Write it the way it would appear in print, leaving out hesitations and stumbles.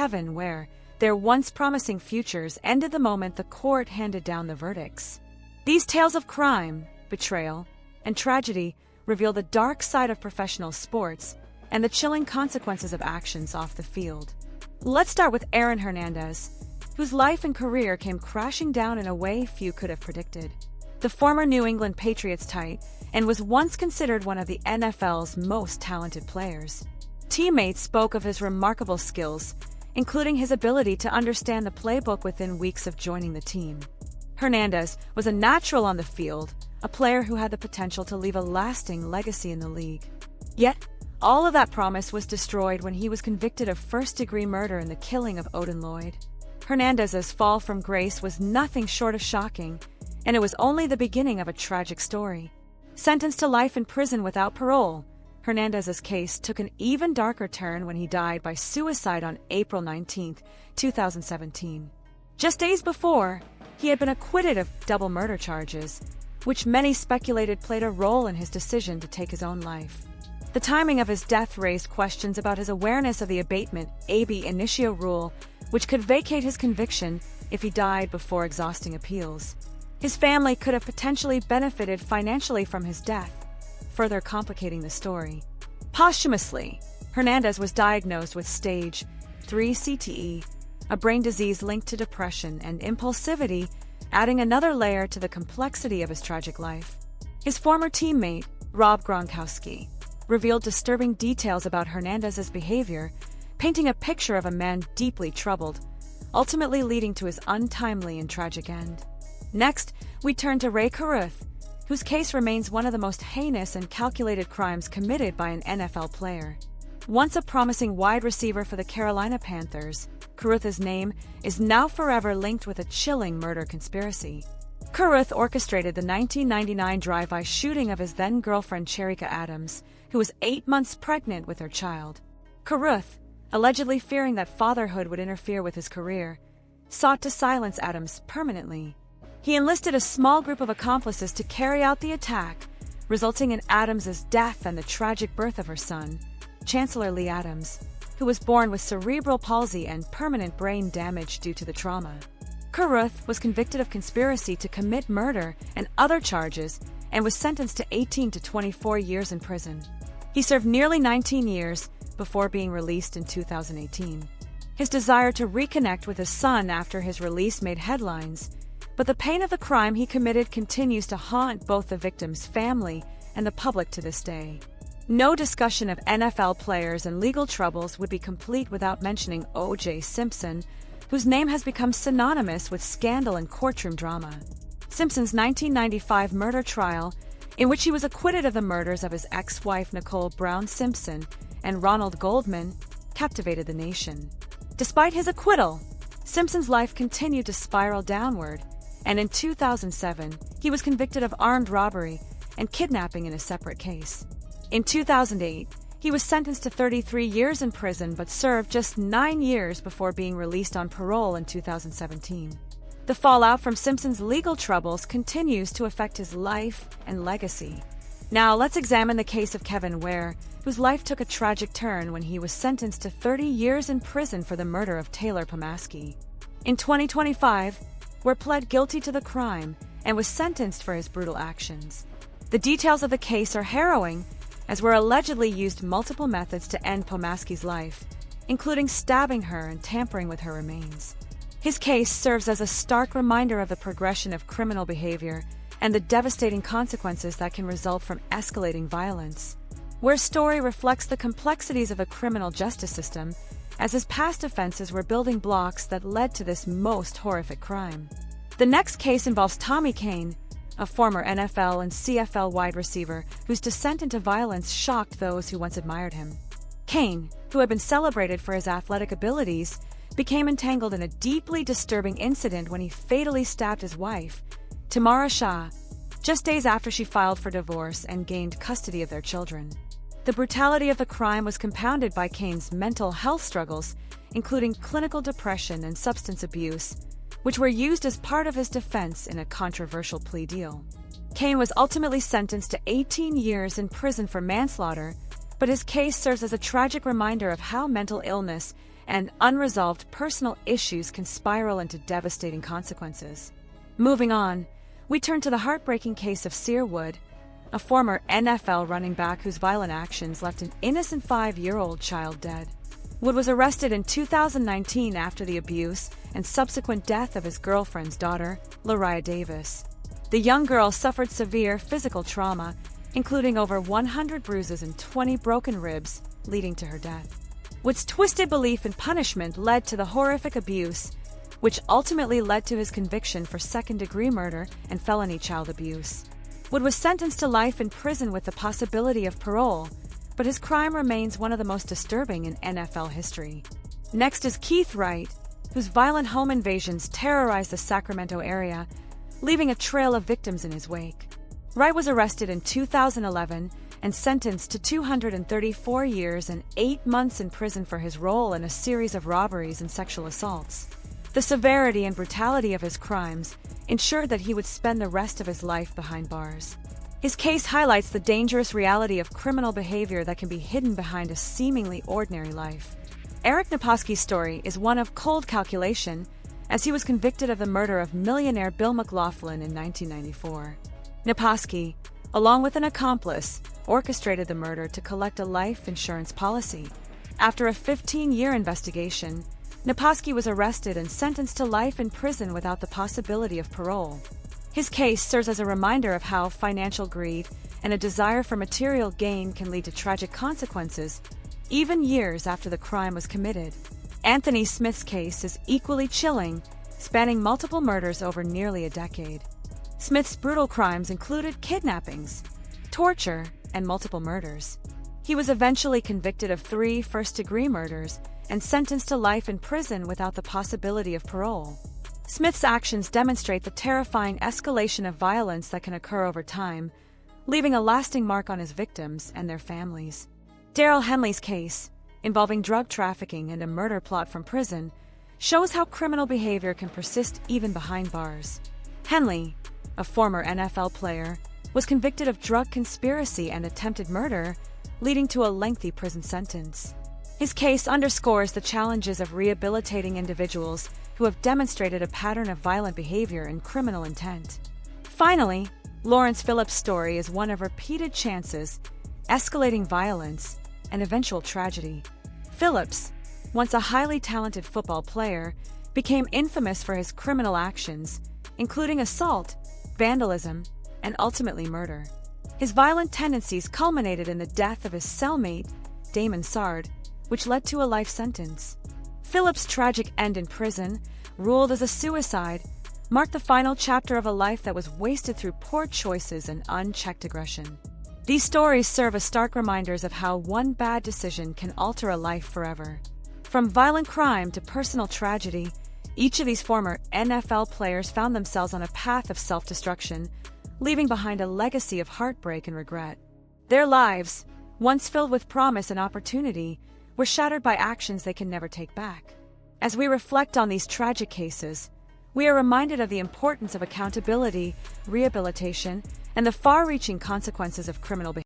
heaven where their once promising futures ended the moment the court handed down the verdicts. These tales of crime, betrayal, and tragedy reveal the dark side of professional sports and the chilling consequences of actions off the field. Let's start with Aaron Hernandez, whose life and career came crashing down in a way few could have predicted. The former New England Patriots tight end was once considered one of the NFL's most talented players. Teammates spoke of his remarkable skills, including his ability to understand the playbook within weeks of joining the team. Hernandez was a natural on the field, a player who had the potential to leave a lasting legacy in the league. Yet, all of that promise was destroyed when he was convicted of first-degree murder in the killing of Odin Lloyd. Hernandez's fall from grace was nothing short of shocking, and it was only the beginning of a tragic story. Sentenced to life in prison without parole, Hernandez's case took an even darker turn when he died by suicide on April 19, 2017. Just days before, he had been acquitted of double murder charges, which many speculated played a role in his decision to take his own life. The timing of his death raised questions about his awareness of the abatement ab initio rule, which could vacate his conviction if he died before exhausting appeals. His family could have potentially benefited financially from his death, further complicating the story. Posthumously, Hernandez was diagnosed with stage 3 CTE, a brain disease linked to depression and impulsivity, adding another layer to the complexity of his tragic life. His former teammate, Rob Gronkowski, revealed disturbing details about Hernandez's behavior, painting a picture of a man deeply troubled, ultimately leading to his untimely and tragic end. Next, we turn to Ray Caruth, whose case remains one of the most heinous and calculated crimes committed by an NFL player. Once a promising wide receiver for the Carolina Panthers, Caruth's name is now forever linked with a chilling murder conspiracy. Caruth orchestrated the 1999 drive-by shooting of his then-girlfriend Cherika Adams, who was 8 months pregnant with her child. Caruth, allegedly fearing that fatherhood would interfere with his career, sought to silence Adams permanently. He enlisted a small group of accomplices to carry out the attack, resulting in Adams's death and the tragic birth of her son, Chancellor Lee Adams, who was born with cerebral palsy and permanent brain damage due to the trauma. Caruth was convicted of conspiracy to commit murder and other charges and was sentenced to 18 to 24 years in prison. He served nearly 19 years before being released in 2018. His desire to reconnect with his son after his release made headlines, but the pain of the crime he committed continues to haunt both the victim's family and the public to this day. No discussion of NFL players and legal troubles would be complete without mentioning O.J. Simpson, whose name has become synonymous with scandal and courtroom drama. Simpson's 1995 murder trial, in which he was acquitted of the murders of his ex-wife Nicole Brown Simpson and Ronald Goldman, captivated the nation. Despite his acquittal, Simpson's life continued to spiral downward, and in 2007, he was convicted of armed robbery and kidnapping in a separate case. In 2008, he was sentenced to 33 years in prison but served just 9 years before being released on parole in 2017. The fallout from Simpson's legal troubles continues to affect his life and legacy. Now let's examine the case of Kevin Ware, whose life took a tragic turn when he was sentenced to 30 years in prison for the murder of Taylor Pomaski. In 2025, Ware pled guilty to the crime and was sentenced for his brutal actions. The details of the case are harrowing, as Ware allegedly used multiple methods to end Pomaski's life, including stabbing her and tampering with her remains. His case serves as a stark reminder of the progression of criminal behavior and the devastating consequences that can result from escalating violence. Ware's story reflects the complexities of the criminal justice system, as his past offenses were building blocks that led to this most horrific crime. The next case involves Tommy Kane, a former NFL and CFL wide receiver whose descent into violence shocked those who once admired him. Kane, who had been celebrated for his athletic abilities, became entangled in a deeply disturbing incident when he fatally stabbed his wife, Tamara Shah, just days after she filed for divorce and gained custody of their children. The brutality of the crime was compounded by Kane's mental health struggles, including clinical depression and substance abuse, which were used as part of his defense in a controversial plea deal. Kane was ultimately sentenced to 18 years in prison for manslaughter, but his case serves as a tragic reminder of how mental illness and unresolved personal issues can spiral into devastating consequences. Moving on, we turn to the heartbreaking case of Sear Wood, a former NFL running back whose violent actions left an innocent 5-year-old child dead. Wood was arrested in 2019 after the abuse and subsequent death of his girlfriend's daughter, Lariah Davis. The young girl suffered severe physical trauma, including over 100 bruises and 20 broken ribs, leading to her death. Wood's twisted belief in punishment led to the horrific abuse, which ultimately led to his conviction for second-degree murder and felony child abuse. Wood was sentenced to life in prison with the possibility of parole, but his crime remains one of the most disturbing in NFL history. Next is Keith Wright, whose violent home invasions terrorized the Sacramento area, leaving a trail of victims in his wake. Wright was arrested in 2011 and sentenced to 234 years and 8 months in prison for his role in a series of robberies and sexual assaults. The severity and brutality of his crimes ensured that he would spend the rest of his life behind bars. His case highlights the dangerous reality of criminal behavior that can be hidden behind a seemingly ordinary life. Eric Naposki's story is one of cold calculation, as he was convicted of the murder of millionaire Bill McLaughlin in 1994. Naposki, along with an accomplice, orchestrated the murder to collect a life insurance policy. After a 15-year investigation, Naposki was arrested and sentenced to life in prison without the possibility of parole. His case serves as a reminder of how financial greed and a desire for material gain can lead to tragic consequences, even years after the crime was committed. Anthony Smith's case is equally chilling, spanning multiple murders over nearly a decade. Smith's brutal crimes included kidnappings, torture, and multiple murders. He was eventually convicted of 3 first-degree murders and sentenced to life in prison without the possibility of parole. Smith's actions demonstrate the terrifying escalation of violence that can occur over time, leaving a lasting mark on his victims and their families. Darrell Henley's case, involving drug trafficking and a murder plot from prison, shows how criminal behavior can persist even behind bars. Henley, a former NFL player, was convicted of drug conspiracy and attempted murder, leading to a lengthy prison sentence. His case underscores the challenges of rehabilitating individuals who have demonstrated a pattern of violent behavior and criminal intent. Finally, Lawrence Phillips' story is one of repeated chances, escalating violence, and eventual tragedy. Phillips, once a highly talented football player, became infamous for his criminal actions, including assault, vandalism, and ultimately murder. His violent tendencies culminated in the death of his cellmate, Damon Sard, which led to a life sentence. Phillips' tragic end in prison, ruled as a suicide, marked the final chapter of a life that was wasted through poor choices and unchecked aggression. These stories serve as stark reminders of how one bad decision can alter a life forever. From violent crime to personal tragedy, each of these former NFL players found themselves on a path of self-destruction, leaving behind a legacy of heartbreak and regret. Their lives, once filled with promise and opportunity, were shattered by actions they can never take back. As we reflect on these tragic cases, we are reminded of the importance of accountability, rehabilitation, and the far-reaching consequences of criminal behavior.